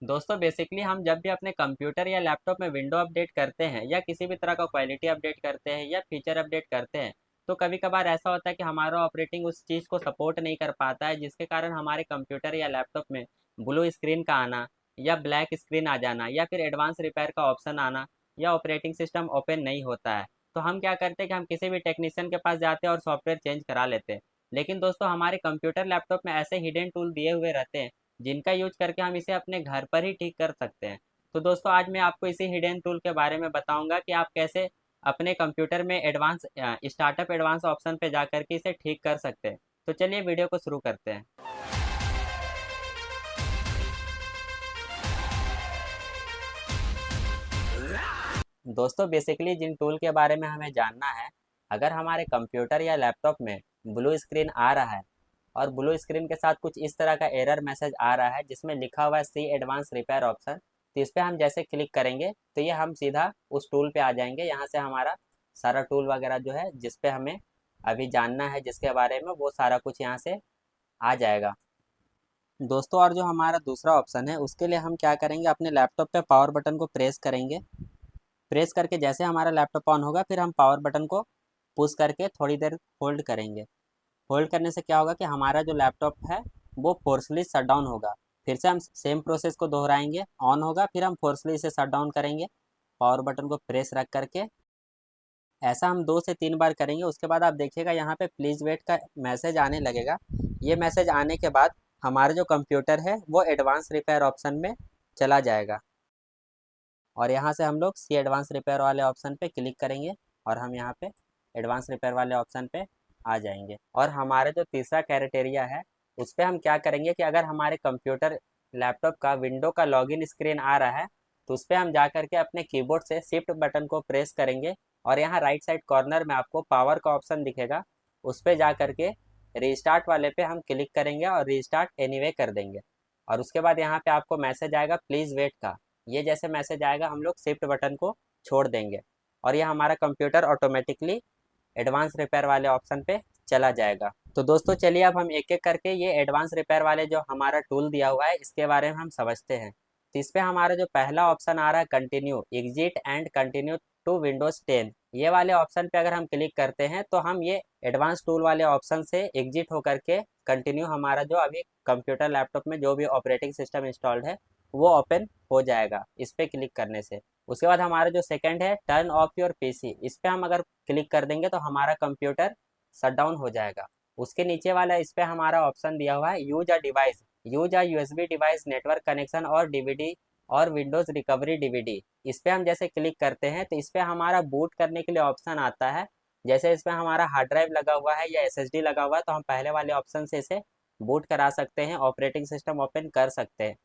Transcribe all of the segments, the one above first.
दोस्तों बेसिकली हम जब भी अपने कंप्यूटर या लैपटॉप में विंडो अपडेट करते हैं या किसी भी तरह का क्वालिटी अपडेट करते हैं या फीचर अपडेट करते हैं, तो कभी कभार ऐसा होता है कि हमारा ऑपरेटिंग उस चीज़ को सपोर्ट नहीं कर पाता है, जिसके कारण हमारे कंप्यूटर या लैपटॉप में ब्लू स्क्रीन का आना या ब्लैक स्क्रीन आ जाना या फिर एडवांस रिपेयर का ऑप्शन आना या ऑपरेटिंग सिस्टम ओपन नहीं होता है। तो हम क्या करते हैं कि हम किसी भी टेक्नीशियन के पास जाते हैं और सॉफ्टवेयर चेंज करा लेते हैं। लेकिन दोस्तों हमारे कंप्यूटर लैपटॉप में ऐसे हिडन टूल दिए हुए रहते हैं जिनका यूज करके हम इसे अपने घर पर ही ठीक कर सकते हैं। तो दोस्तों आज मैं आपको इसी हिडन टूल के बारे में बताऊंगा कि आप कैसे अपने कंप्यूटर में एडवांस स्टार्टअप एडवांस ऑप्शन पे जा करके इसे ठीक कर सकते हैं। तो चलिए वीडियो को शुरू करते हैं। दोस्तों बेसिकली जिन टूल के बारे में हमें जानना है, अगर हमारे कंप्यूटर या लैपटॉप में ब्लू स्क्रीन आ रहा है और ब्लू स्क्रीन के साथ कुछ इस तरह का एरर मैसेज आ रहा है जिसमें लिखा हुआ है सी एडवांस रिपेयर ऑप्शन, तो इस पर हम जैसे क्लिक करेंगे तो ये हम सीधा उस टूल पे आ जाएंगे। यहाँ से हमारा सारा टूल वगैरह जो है जिस पे हमें अभी जानना है जिसके बारे में, वो सारा कुछ यहाँ से आ जाएगा। दोस्तों और जो हमारा दूसरा ऑप्शन है उसके लिए हम क्या करेंगे, अपने लैपटॉप पे पावर बटन को प्रेस करेंगे। प्रेस करके जैसे हमारा लैपटॉप ऑन होगा फिर हम पावर बटन को पुश करके थोड़ी देर होल्ड करेंगे। होल्ड करने से क्या होगा कि हमारा जो लैपटॉप है वो फोर्सली शट डाउन होगा। फिर से हम सेम प्रोसेस को दोहराएंगे, ऑन होगा फिर हम फोर्सली इसे शट डाउन करेंगे पावर बटन को प्रेस रख करके। ऐसा हम 2 से 3 बार करेंगे। उसके बाद आप देखिएगा यहाँ पे प्लीज़ वेट का मैसेज आने लगेगा। ये मैसेज आने के बाद हमारा जो कंप्यूटर है वो एडवांस रिपेयर ऑप्शन में चला जाएगा और यहाँ से हम लोग सी एडवांस रिपेयर वाले ऑप्शन पे क्लिक करेंगे और हम यहाँ पे एडवांस रिपेयर वाले ऑप्शन पे आ जाएंगे। और हमारे जो तीसरा क्राइटेरिया है उस पर हम क्या करेंगे कि अगर हमारे कंप्यूटर लैपटॉप का विंडो का लॉगिन स्क्रीन आ रहा है तो उस पर हम जा करके अपने कीबोर्ड से शिफ्ट बटन को प्रेस करेंगे और यहाँ राइट साइड कॉर्नर में आपको पावर का ऑप्शन दिखेगा, उस पर जा करके रीस्टार्ट वाले पे हम क्लिक करेंगे और रीस्टार्ट एनीवे कर देंगे। और उसके बाद यहाँ पे आपको मैसेज आएगा प्लीज़ वेट का। ये जैसे मैसेज आएगा हम लोग शिफ्ट बटन को छोड़ देंगे और ये हमारा कंप्यूटर ऑटोमेटिकली एडवांस रिपेयर वाले ऑप्शन पे चला जाएगा। तो दोस्तों चलिए अब हम एक एक करके ये एडवांस रिपेयर वाले जो हमारा टूल दिया हुआ है इसके बारे में हम समझते हैं। तो इस पे हमारा जो पहला ऑप्शन आ रहा है continue exit and continue to Windows 10, ये वाले ऑप्शन पे अगर हम क्लिक करते हैं तो हम ये एडवांस टूल वाले ऑप्शन से एग्जिट होकर के कंटिन्यू हमारा जो अभी कंप्यूटर लैपटॉप में जो भी ऑपरेटिंग सिस्टम इंस्टॉल्ड है वो ओपन हो जाएगा इस पे क्लिक करने से। उसके बाद हमारा जो सेकंड है टर्न ऑफ योर पीसी, इस पे हम अगर क्लिक कर देंगे तो हमारा कंप्यूटर शट डाउन हो जाएगा। उसके नीचे वाला इस पे हमारा ऑप्शन दिया हुआ है use a device, use a USB device network connection और डीवीडी और विंडोज रिकवरी डीवीडी, इस पे हम जैसे क्लिक करते हैं तो इस पे हमारा बूट करने के लिए ऑप्शन आता है। जैसे इसमें हमारा हार्ड ड्राइव लगा हुआ है या एसएसडी लगा हुआ है तो हम पहले वाले ऑप्शन से इसे बूट करा सकते हैं, ऑपरेटिंग सिस्टम ओपन कर सकते हैं।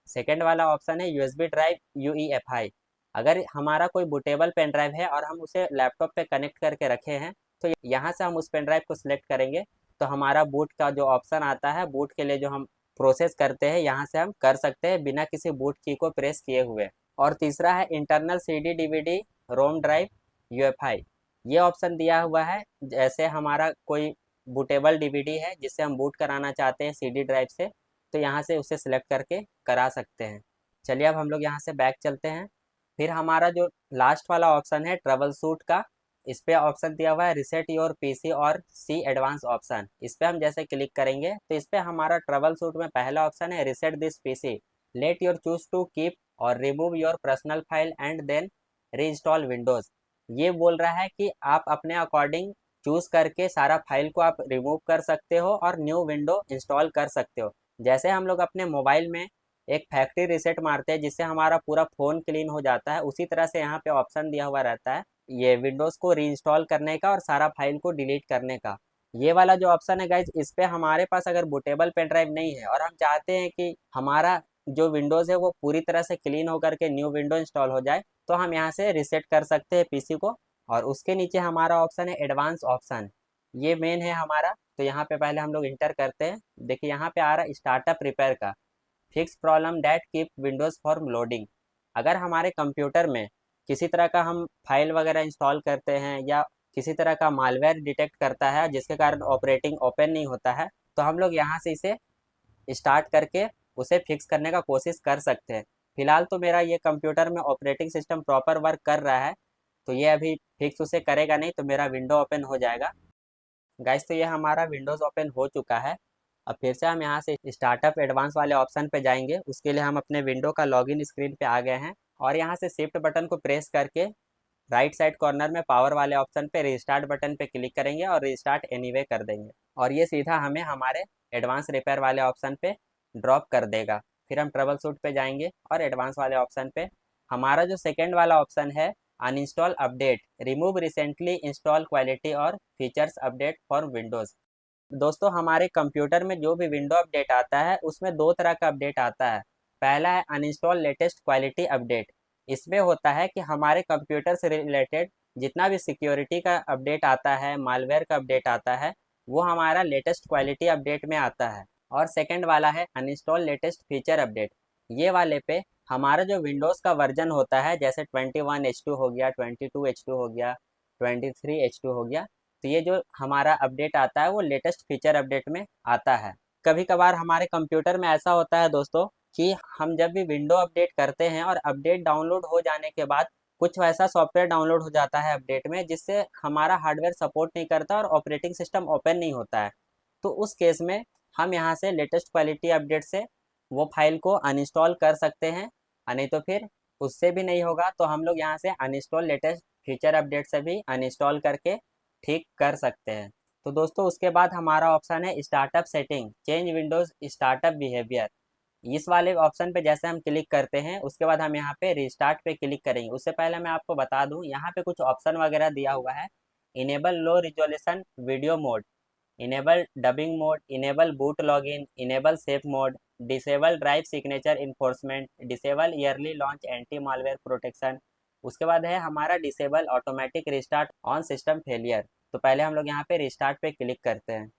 सेकेंड वाला ऑप्शन है यूएसबी ड्राइव यूईएफआई, अगर हमारा कोई बूटेबल पेन ड्राइव है और हम उसे लैपटॉप पे कनेक्ट करके रखे हैं तो यहाँ से हम उस पेन ड्राइव को सिलेक्ट करेंगे तो हमारा बूट का जो ऑप्शन आता है, बूट के लिए जो हम प्रोसेस करते हैं यहाँ से हम कर सकते हैं बिना किसी बूट की को प्रेस किए हुए। और तीसरा है इंटरनल सीडी डीवीडी रोम ड्राइव यूएफआई, ये ऑप्शन दिया हुआ है जैसे हमारा कोई बूटेबल डीवीडी है जिससे हम बूट कराना चाहते हैं सीडी ड्राइव से, तो यहाँ से उसे सिलेक्ट करके करा सकते हैं। चलिए अब हम लोग यहाँ से बैक चलते हैं। फिर हमारा जो लास्ट वाला ऑप्शन है ट्रबल शूट का, इस पे ऑप्शन दिया हुआ है रिसेट योर पीसी और सी एडवांस ऑप्शन, इस पे हम जैसे क्लिक करेंगे तो इस पे हमारा ट्रबल शूट में पहला ऑप्शन है reset this PC, let your choose to keep और remove your personal file and then reinstall Windows. ये बोल रहा है कि आप अपने अकॉर्डिंग चूज करके सारा फाइल को आप रिमूव कर सकते हो और न्यू विंडो इंस्टॉल कर सकते हो। जैसे हम लोग अपने मोबाइल में एक फैक्ट्री रीसेट मारते हैं जिससे हमारा पूरा फ़ोन क्लीन हो जाता है, उसी तरह से यहाँ पे ऑप्शन दिया हुआ रहता है ये विंडोज़ को रीइंस्टॉल करने का और सारा फाइल को डिलीट करने का। ये वाला जो ऑप्शन है गाइज, इस पे हमारे पास अगर बूटेबल पेन ड्राइव नहीं है और हम चाहते हैं कि हमारा जो विंडोज़ है वो पूरी तरह से क्लीन होकर के न्यू विंडो इंस्टॉल हो जाए, तो हम यहाँ से रीसेट कर सकते हैं पीसी को। और उसके नीचे हमारा ऑप्शन है एडवांस ऑप्शन, ये मेन है हमारा। तो यहाँ पे पहले हम लोग इंटर करते हैं। देखिए यहाँ पे आ रहा है स्टार्टअप रिपेयर का, fix problem that keep Windows for loading. अगर हमारे कंप्यूटर में किसी तरह का हम फाइल वगैरह इंस्टॉल करते हैं या किसी तरह का मालवेयर डिटेक्ट करता है जिसके कारण ऑपरेटिंग ओपन नहीं होता है, तो हम लोग यहाँ से इसे स्टार्ट करके उसे फिक्स करने का कोशिश कर सकते हैं। फिलहाल तो मेरा ये कंप्यूटर में ऑपरेटिंग सिस्टम प्रॉपर वर्क कर रहा है, तो ये अभी फिक्स उसे करेगा नहीं, तो मेरा विंडो ओपन हो जाएगा। गाइस तो ये हमारा विंडोज़ ओपन हो चुका है। अब फिर से हम यहाँ से स्टार्टअप एडवांस वाले ऑप्शन पे जाएंगे। उसके लिए हम अपने विंडो का लॉगिन स्क्रीन पे आ गए हैं और यहाँ से शिफ्ट बटन को प्रेस करके राइट साइड कॉर्नर में पावर वाले ऑप्शन पे रिस्टार्ट बटन पे क्लिक करेंगे और रिस्टार्ट एनीवे कर देंगे और ये सीधा हमें हमारे एडवांस रिपेयर वाले ऑप्शन पे ड्रॉप कर देगा। फिर हम ट्रबल शूट पे जाएंगे और एडवांस वाले ऑप्शन पे हमारा जो सेकेंड वाला ऑप्शन है uninstall update, remove recently install quality और फीचर्स अपडेट फॉर विंडोज़। दोस्तों हमारे कंप्यूटर में जो भी विंडो अपडेट आता है उसमें दो तरह का अपडेट आता है। पहला है अनइंस्टॉल लेटेस्ट क्वालिटी अपडेट। इसमें होता है कि हमारे कंप्यूटर से रिलेटेड जितना भी सिक्योरिटी का अपडेट आता है, मालवेयर का अपडेट आता है, वो हमारा लेटेस्ट क्वालिटी अपडेट में आता है। और सेकंड वाला है अनइंस्टॉल लेटेस्ट फीचर अपडेट। ये वाले पे हमारा जो विंडोज़ का वर्जन होता है, जैसे 21H2 हो गया, 22H2 हो गया, 23H2 हो गया, तो ये जो हमारा अपडेट आता है वो लेटेस्ट फीचर अपडेट में आता है। कभी कभार हमारे कंप्यूटर में ऐसा होता है दोस्तों कि हम जब भी विंडो अपडेट करते हैं और अपडेट डाउनलोड हो जाने के बाद कुछ वैसा सॉफ्टवेयर डाउनलोड हो जाता है अपडेट में जिससे हमारा हार्डवेयर सपोर्ट नहीं करता और ऑपरेटिंग सिस्टम ओपन नहीं होता है। तो उस केस में हम यहाँ से लेटेस्ट क्वालिटी अपडेट से वो फाइल को अनइंस्टॉल कर सकते हैं, और नहीं तो फिर उससे भी नहीं होगा तो हम लोग यहाँ से अनइंस्टॉल लेटेस्ट फीचर अपडेट से भी अनइंस्टॉल करके ठीक कर सकते हैं। तो दोस्तों उसके बाद हमारा ऑप्शन है startup setting, change Windows startup behaviour. इस वाले ऑप्शन पे जैसे हम क्लिक करते हैं उसके बाद हम यहाँ पे रिस्टार्ट पे क्लिक करेंगे। उससे पहले मैं आपको बता दूं यहाँ पे कुछ ऑप्शन वगैरह दिया हुआ है। Enable low resolution video mode, enable debugging mode, enable boot logging, enable safe mode, disable drive signature enforcement, disable early launch anti malware protection. उसके बाद है हमारा disable automatic restart on system failure. तो पहले हम लोग यहाँ पे रिस्टार्ट पे क्लिक करते हैं।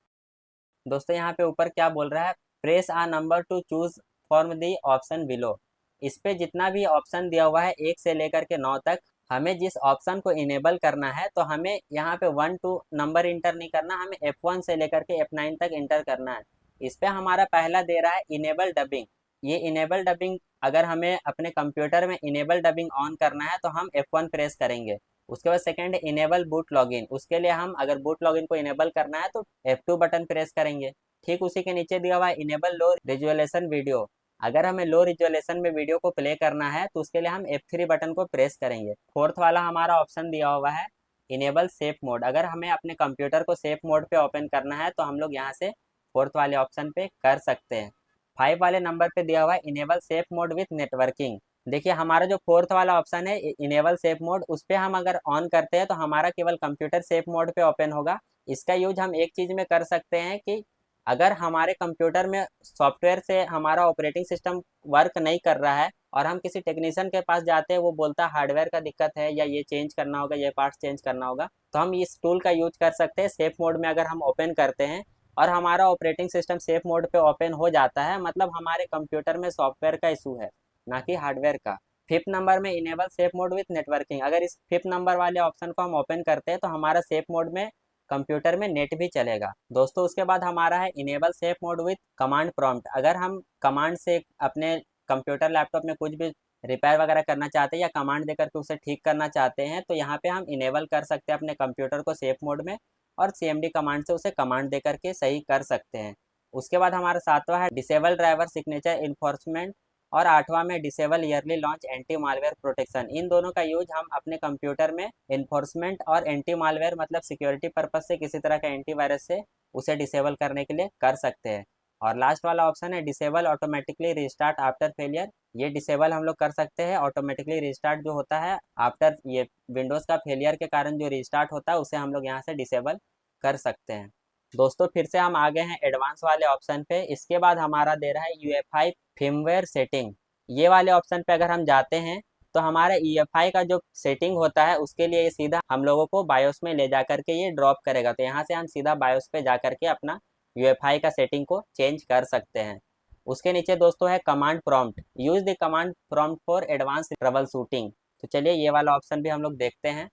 दोस्तों यहाँ पे ऊपर क्या बोल रहा है, press a number to choose from the option below. इस पे जितना भी ऑप्शन दिया हुआ है 1 से लेकर के 9 तक, हमें जिस ऑप्शन को इनेबल करना है तो हमें यहाँ पे 1 टू नंबर इंटर नहीं करना, हमें F1 से लेकर के F9 तक इंटर करना है। इस पे हमारा पहला दे रहा है इनेबल डबिंग। ये इनेबल डबिंग अगर हमें अपने कंप्यूटर में इनेबल डबिंग ऑन करना है तो हम F1 प्रेस करेंगे। उसके बाद सेकंड इनेबल बूट लॉगिन, उसके लिए हम अगर बूट लॉगिन को इनेबल करना है तो F2 बटन प्रेस करेंगे। ठीक उसी के नीचे दिया हुआ है इनेबल लो रिजोल्यूशन वीडियो। अगर हमें लो रिजोल्यूशन में वीडियो को प्ले करना है तो उसके लिए हम F3 बटन को प्रेस करेंगे। फोर्थ वाला हमारा ऑप्शन दिया हुआ है इनेबल सेफ मोड। अगर हमें अपने कंप्यूटर को सेफ मोड पे ओपन करना है तो हम लोग यहाँ से फोर्थ वाले ऑप्शन पे कर सकते हैं। 5 वाले नंबर पे दिया हुआ है enable safe mode with networking. देखिए हमारा जो फोर्थ वाला ऑप्शन है इनेबल सेफ मोड, उस पर हम अगर ऑन करते हैं तो हमारा केवल कंप्यूटर सेफ मोड पे ओपन होगा। इसका यूज हम एक चीज़ में कर सकते हैं कि अगर हमारे कंप्यूटर में सॉफ्टवेयर से हमारा ऑपरेटिंग सिस्टम वर्क नहीं कर रहा है और हम किसी टेक्नीशियन के पास जाते हैं, वो बोलता है हार्डवेयर का दिक्कत है या ये चेंज करना होगा, ये पार्ट्स चेंज करना होगा, तो हम इस टूल का यूज कर सकते हैं। सेफ मोड में अगर हम ओपन करते हैं और हमारा ऑपरेटिंग सिस्टम सेफ मोड पे ओपन हो जाता है, मतलब हमारे कंप्यूटर में सॉफ्टवेयर का इशू है, ना कि हार्डवेयर का। फिफ्थ नंबर में enable safe mode with networking, अगर इस फिफ्थ नंबर वाले ऑप्शन को हम ओपन करते हैं तो हमारा सेफ मोड में कंप्यूटर में नेट भी चलेगा। दोस्तों उसके बाद हमारा है enable safe mode with command prompt. अगर हम कमांड से अपने कंप्यूटर लैपटॉप में कुछ भी रिपेयर वगैरह करना चाहते हैं या कमांड देकर के उसे ठीक करना चाहते हैं तो यहाँ पे हम इनेबल कर सकते हैं अपने कंप्यूटर को सेफ मोड में, और CMD कमांड से उसे कमांड देकर के सही कर सकते हैं। उसके बाद हमारा सातवां है डिसेबल ड्राइवर सिग्नेचर इन्फोर्समेंट, और आठवां में disable early launch anti malware protection. इन दोनों का यूज हम अपने कंप्यूटर में इन्फोर्समेंट और एंटी मालवेयर मतलब सिक्योरिटी पर्पज से किसी तरह का एंटीवायरस से उसे डिसेबल करने के लिए कर सकते हैं। और लास्ट वाला ऑप्शन है disable automatically restart after failure. ये डिसेबल हम लोग कर सकते हैं, ऑटोमेटिकली रिस्टार्ट जो होता है आफ्टर ये विंडोज़ का फेलियर के कारण जो रिस्टार्ट होता है उसे हम लोग यहाँ से डिसेबल कर सकते हैं। दोस्तों फिर से हम आ गए हैं एडवांस वाले ऑप्शन पे। इसके बाद हमारा दे रहा है UEFI फर्मवेयर सेटिंग। ये वाले ऑप्शन पे अगर हम जाते हैं तो हमारा UEFI का जो सेटिंग होता है उसके लिए ये सीधा हम लोगों को बायोस में ले जा करके ये ड्रॉप करेगा। तो यहाँ से हम सीधा बायोस पे जा करके अपना UEFI का सेटिंग को चेंज कर सकते हैं। उसके नीचे दोस्तों है command prompt, use the command prompt for advance trouble shooting. तो चलिए ये वाला ऑप्शन भी हम लोग देखते हैं।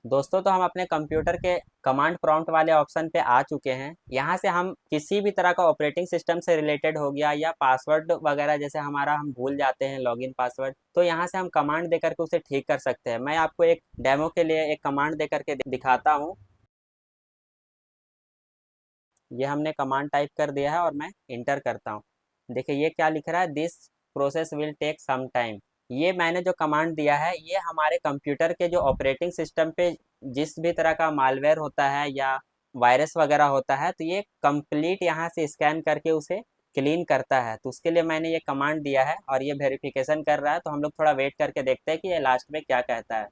दोस्तों तो हम अपने कंप्यूटर के कमांड प्रॉम्प्ट वाले ऑप्शन पे आ चुके हैं। यहाँ से हम किसी भी तरह का ऑपरेटिंग सिस्टम से रिलेटेड हो गया या पासवर्ड वगैरह, जैसे हमारा हम भूल जाते हैं लॉगिन पासवर्ड, तो यहाँ से हम कमांड दे करके उसे ठीक कर सकते हैं। मैं आपको एक डेमो के लिए एक कमांड दे करके दिखाता हूँ। ये हमने कमांड टाइप कर दिया है और मैं इंटर करता हूँ। देखिए ये क्या लिख रहा है, this process will take some time. ये मैंने जो कमांड दिया है ये हमारे कंप्यूटर के जो ऑपरेटिंग सिस्टम पे जिस भी तरह का मालवेयर होता है या वायरस वगैरह होता है, तो ये कंप्लीट यहाँ से स्कैन करके उसे क्लीन करता है। तो उसके लिए मैंने ये कमांड दिया है और ये वेरिफिकेशन कर रहा है। तो हम लोग थोड़ा वेट करके देखते हैं कि ये लास्ट में क्या कहता है।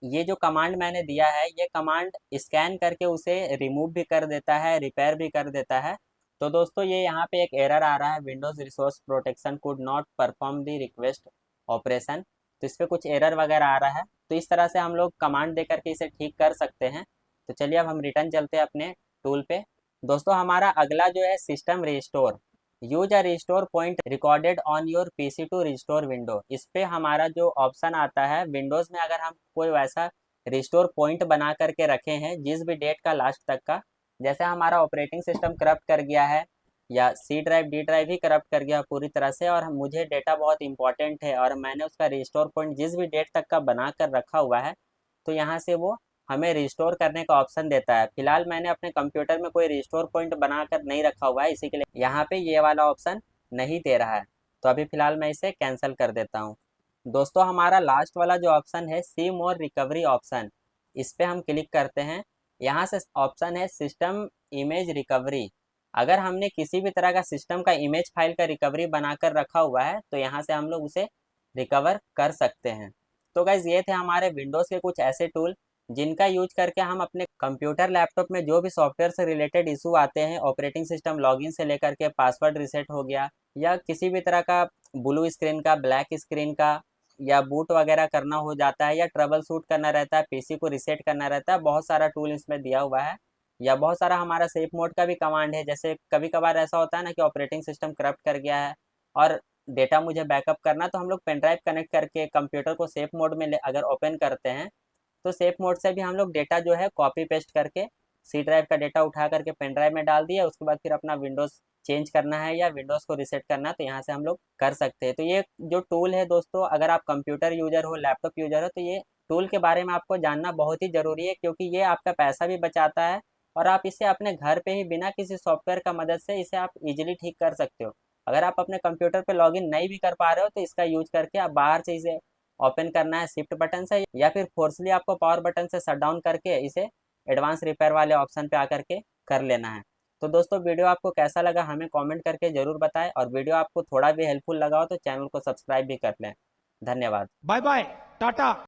ये जो कमांड मैंने दिया है ये कमांड स्कैन करके उसे रिमूव भी कर देता है, रिपेयर भी कर देता है। तो दोस्तों ये यहाँ पे एक एरर आ रहा है, Windows resource protection could not perform the request operation. तो इस पर कुछ एरर वगैरह आ रहा है। तो इस तरह से हम लोग कमांड दे करके इसे ठीक कर सकते हैं। तो चलिए अब हम रिटर्न चलते हैं अपने टूल पे। दोस्तों हमारा अगला जो है system restore. Use a restore point recorded on your PC to restore window. इस पे हमारा जो ऑप्शन आता है, विंडोज में अगर हम कोई वैसा रिस्टोर पॉइंट बना करके रखे हैं जिस भी डेट का लास्ट तक का, जैसे हमारा ऑपरेटिंग सिस्टम करप्ट कर गया है या सी ड्राइव डी ड्राइव ही करप्ट कर गया पूरी तरह से, और मुझे डेटा बहुत इंपॉर्टेंट है और मैंने उसका रिस्टोर पॉइंट जिस भी डेट तक का बना कर रखा हुआ है, तो यहाँ से वो हमें रिस्टोर करने का ऑप्शन देता है। फिलहाल मैंने अपने कंप्यूटर में कोई रिस्टोर पॉइंट बनाकर नहीं रखा हुआ है, इसी के लिए यहाँ पे ये वाला ऑप्शन नहीं दे रहा है। तो अभी फिलहाल मैं इसे कैंसिल कर देता हूँ। दोस्तों हमारा लास्ट वाला जो ऑप्शन है सी मोर रिकवरी ऑप्शन, इस पे हम क्लिक करते हैं। यहाँ से ऑप्शन है सिस्टम इमेज रिकवरी। अगर हमने किसी भी तरह का सिस्टम का इमेज फाइल का रिकवरी बनाकर रखा हुआ है तो यहाँ से हम लोग उसे रिकवर कर सकते हैं। तो गाइज ये थे हमारे विंडोज़ के कुछ ऐसे टूल जिनका यूज करके हम अपने कंप्यूटर लैपटॉप में जो भी सॉफ्टवेयर से रिलेटेड इशू आते हैं, ऑपरेटिंग सिस्टम लॉगिन से लेकर के पासवर्ड रिसेट हो गया या किसी भी तरह का ब्लू स्क्रीन का, ब्लैक स्क्रीन का, या बूट वगैरह करना हो जाता है या ट्रबल शूट करना रहता है, पीसी को रिसेट करना रहता है, बहुत सारा टूल इसमें दिया हुआ है। या बहुत सारा हमारा सेफ मोड का भी कमांड है। जैसे कभी कभार ऐसा होता है ना कि ऑपरेटिंग सिस्टम करप्ट कर गया है और डेटा मुझे बैकअप करना, तो हम लोग पेन ड्राइव कनेक्ट करके कंप्यूटर को सेफ मोड में अगर ओपन करते हैं तो सेफ मोड से भी हम लोग डेटा जो है कॉपी पेस्ट करके सी ड्राइव का डेटा उठा करके पेन ड्राइव में डाल दिया, उसके बाद फिर अपना विंडोज़ चेंज करना है या विंडोज़ को रिसेट करना है तो यहाँ से हम लोग कर सकते हैं। तो ये जो टूल है दोस्तों, अगर आप कंप्यूटर यूजर हो, लैपटॉप यूजर हो, तो ये टूल के बारे में आपको जानना बहुत ही ज़रूरी है, क्योंकि ये आपका पैसा भी बचाता है और आप इसे अपने घर पे ही बिना किसी सॉफ्टवेयर का मदद से इसे आप इजीली ठीक कर सकते हो। अगर आप अपने कंप्यूटर पे लॉगिन नहीं भी कर पा रहे हो तो इसका यूज करके आप बाहर से इसे ओपन करना है शिफ्ट बटन से, या फिर फोर्सली आपको पावर बटन से शट डाउन करके इसे एडवांस रिपेयर वाले ऑप्शन पे आकर के कर लेना है। तो दोस्तों वीडियो आपको कैसा लगा हमें कमेंट करके ज़रूर बताएं, और वीडियो आपको थोड़ा भी हेल्पफुल लगा हो तो चैनल को सब्सक्राइब भी कर लें। धन्यवाद। Bye bye, Tata.